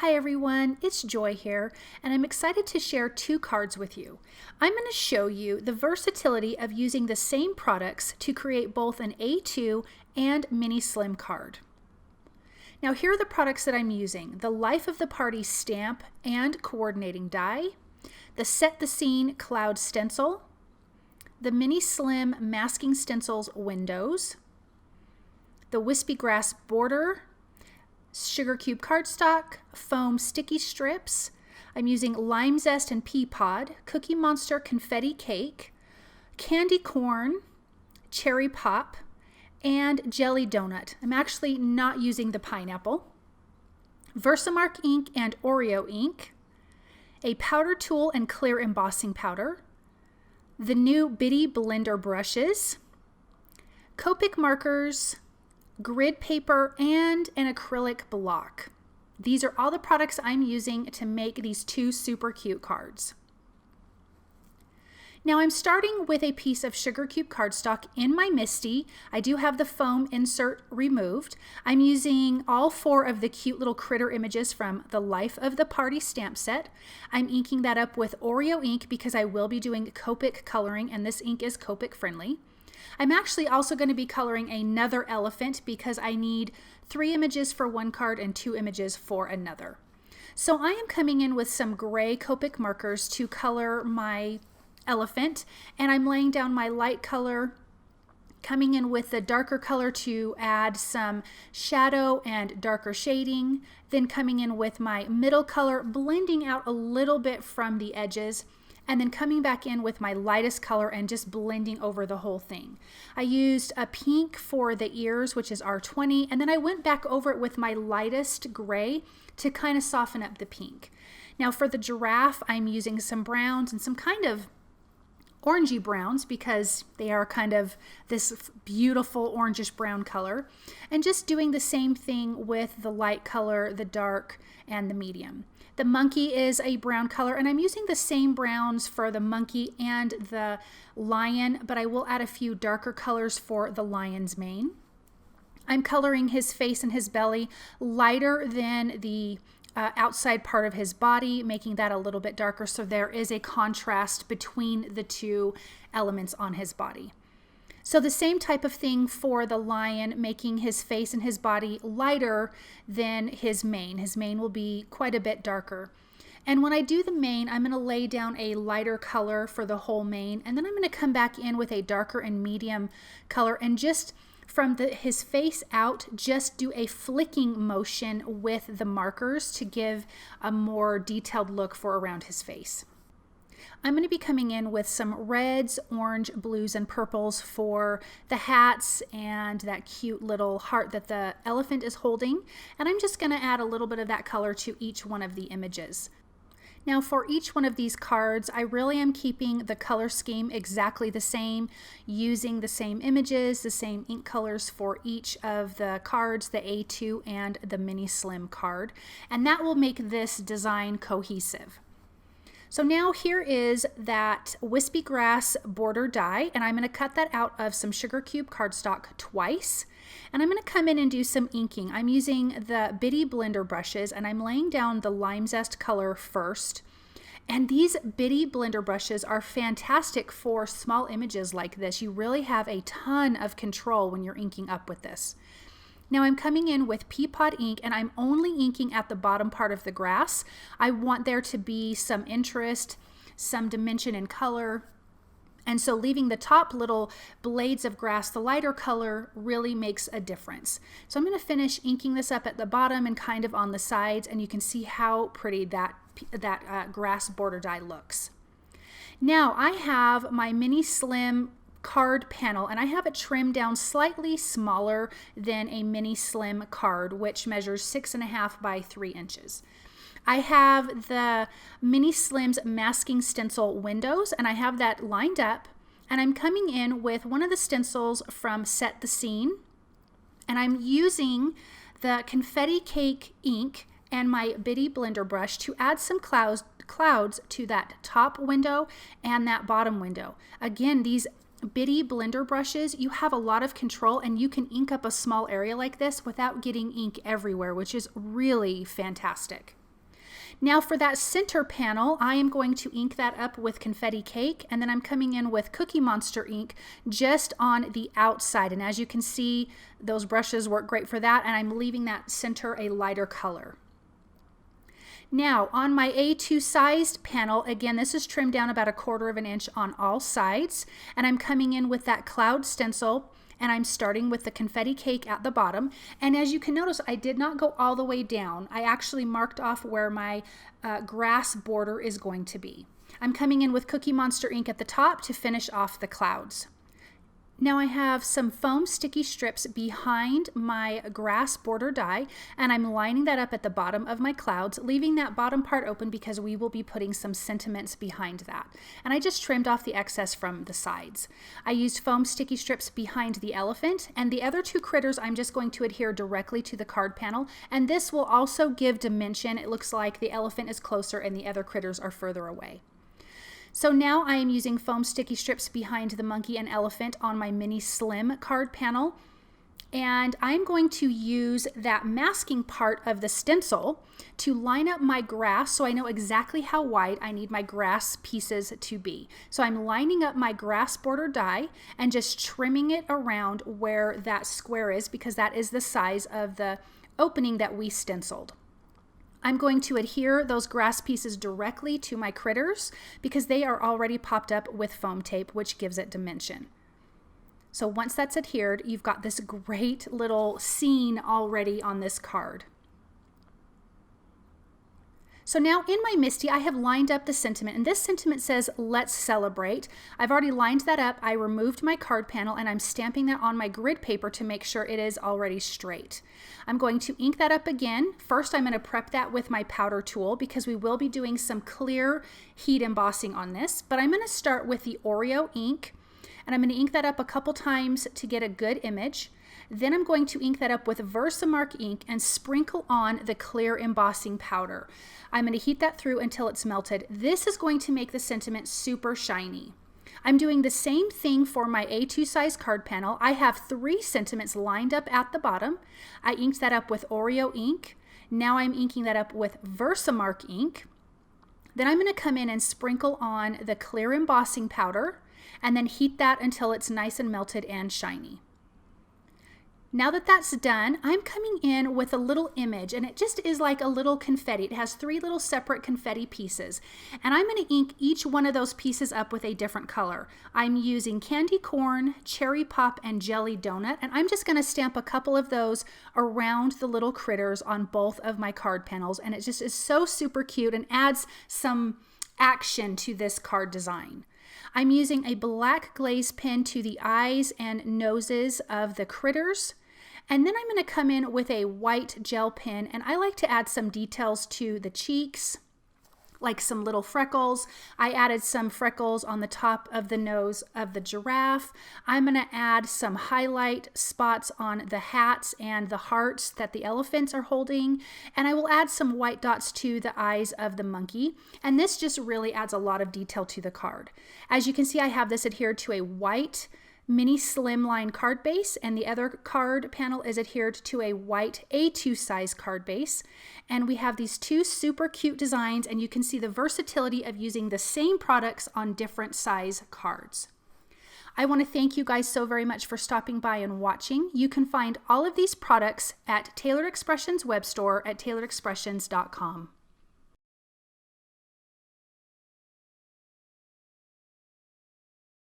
Hi everyone, it's Joy here, and I'm excited to share two cards with you. I'm going to show you the versatility of using the same products to create both an A2 and Minislim card. Now here are the products that I'm using: the Life of the Party stamp and coordinating die, the Set the Scene Cloud Stencil, the Minislim Masking Stencils windows, the Wispy Grass border, sugar cube cardstock, foam sticky strips. I'm using lime zest and Peapod, Cookie Monster confetti cake, candy corn, cherry pop, and jelly donut. I'm actually not using the pineapple. VersaMark ink and Oreo ink, a powder tool and clear embossing powder, the new Bitty blender brushes, Copic markers, grid paper, and an acrylic block. These are all the products I'm using to make these two super cute cards. Now I'm starting with a piece of sugar cube cardstock in my MISTI. I do have the foam insert removed. I'm using all four of the cute little critter images from the Life of the Party stamp set. I'm inking that up with Oreo ink because I will be doing Copic coloring, and this ink is Copic friendly. I'm actually also going to be coloring another elephant because I need 3 images for one card and 2 images for another. So I am coming in with some gray Copic markers to color my elephant, and I'm laying down my light color, coming in with the darker color to add some shadow and darker shading, then coming in with my middle color, blending out a little bit from the edges, and then coming back in with my lightest color and just blending over the whole thing. I used a pink for the ears, which is R20, and then I went back over it with my lightest gray to kind of soften up the pink. Now for the giraffe, I'm using some browns and some kind of orangey browns because they are kind of this beautiful orangish brown color, and just doing the same thing with the light color, the dark, and the medium. The monkey is a brown color, and I'm using the same browns for the monkey and the lion, but I will add a few darker colors for the lion's mane. I'm coloring his face and his belly lighter than the outside part of his body, making that a little bit darker so there is a contrast between the two elements on his body. So the same type of thing for the lion, making his face and his body lighter than his mane. His mane will be quite a bit darker. And when I do the mane, I'm going to lay down a lighter color for the whole mane, and then I'm going to come back in with a darker and medium color, and just from his face out, just do a flicking motion with the markers to give a more detailed look for around his face. I'm going to be coming in with some reds, orange, blues, and purples for the hats and that cute little heart that the elephant is holding. And I'm just going to add a little bit of that color to each one of the images. Now for each one of these cards, I really am keeping the color scheme exactly the same, using the same images, the same ink colors for each of the cards, the A2 and the Minislim card. And that will make this design cohesive. So now here is that Wispy Grass border die, and I'm going to cut that out of some sugar cube cardstock twice. And I'm going to come in and do some inking. I'm using the Bitty blender brushes, and I'm laying down the lime zest color first. And these Bitty blender brushes are fantastic for small images like this. You really have a ton of control when you're inking up with this. Now I'm coming in with Peapod ink, and I'm only inking at the bottom part of the grass. I want there to be some interest, some dimension and color. And so leaving the top little blades of grass, the lighter color, really makes a difference. So I'm going to finish inking this up at the bottom and kind of on the sides, and you can see how pretty that grass border die looks. Now I have my Minislim card panel, and I have it trimmed down slightly smaller than a Minislim card, which measures 6.5 by 3 inches. I have the Minislim's masking stencil windows, and I have that lined up, and I'm coming in with one of the stencils from Set the Scene, and I'm using the confetti cake ink and my Bitty blender brush to add some clouds to that top window and that bottom window. Again, these Bitty blender brushes, you have a lot of control, and you can ink up a small area like this without getting ink everywhere, which is really fantastic. Now for that center panel, I am going to ink that up with Confetti Cake, and then I'm coming in with Cookie Monster ink just on the outside. And as you can see, those brushes work great for that, and I'm leaving that center a lighter color. Now on my A2 sized panel, again, this is trimmed down about 1/4 of an inch on all sides, and I'm coming in with that cloud stencil, and I'm starting with the Confetti Cake at the bottom. And as you can notice, I did not go all the way down. I actually marked off where my grass border is going to be. I'm coming in with Cookie Monster ink at the top to finish off the clouds. Now I have some foam sticky strips behind my grass border die, and I'm lining that up at the bottom of my clouds, leaving that bottom part open because we will be putting some sentiments behind that. And I just trimmed off the excess from the sides. I used foam sticky strips behind the elephant, and the other 2 critters I'm just going to adhere directly to the card panel, and this will also give dimension. It looks like the elephant is closer and the other critters are further away. So now I am using foam sticky strips behind the monkey and elephant on my Minislim card panel. And I'm going to use that masking part of the stencil to line up my grass so I know exactly how wide I need my grass pieces to be. So I'm lining up my grass border die and just trimming it around where that square is because that is the size of the opening that we stenciled. I'm going to adhere those grass pieces directly to my critters because they are already popped up with foam tape, which gives it dimension. So once that's adhered, you've got this great little scene already on this card. So now in my MISTI, I have lined up the sentiment, and this sentiment says, "Let's celebrate." I've already lined that up. I removed my card panel, and I'm stamping that on my grid paper to make sure it is already straight. I'm going to ink that up again. First, I'm going to prep that with my powder tool because we will be doing some clear heat embossing on this, but I'm going to start with the Oreo ink, and I'm going to ink that up a couple times to get a good image. Then I'm going to ink that up with VersaMark ink and sprinkle on the clear embossing powder. I'm going to heat that through until it's melted. This is going to make the sentiment super shiny. I'm doing the same thing for my A2 size card panel. I have 3 sentiments lined up at the bottom. I inked that up with Oreo ink. Now I'm inking that up with VersaMark ink. Then I'm going to come in and sprinkle on the clear embossing powder and then heat that until it's nice and melted and shiny. Now that that's done, I'm coming in with a little image, and it just is like a little confetti. It has 3 little separate confetti pieces, and I'm going to ink each one of those pieces up with a different color. I'm using candy corn, cherry pop, and jelly donut, and I'm just going to stamp a couple of those around the little critters on both of my card panels, and it just is so super cute and adds some action to this card design. I'm using a black glaze pen to the eyes and noses of the critters. And then I'm going to come in with a white gel pen, and I like to add some details to the cheeks, like some little freckles. I added some freckles on the top of the nose of the giraffe. I'm going to add some highlight spots on the hats and the hearts that the elephants are holding. And I will add some white dots to the eyes of the monkey. And this just really adds a lot of detail to the card. As you can see, I have this adhered to a white mini slimline card base, and the other card panel is adhered to a white A2 size card base. And we have these 2 super cute designs, and you can see the versatility of using the same products on different size cards. I want to thank you guys so very much for stopping by and watching. You can find all of these products at Tailored Expressions web store at tailoredexpressions.com.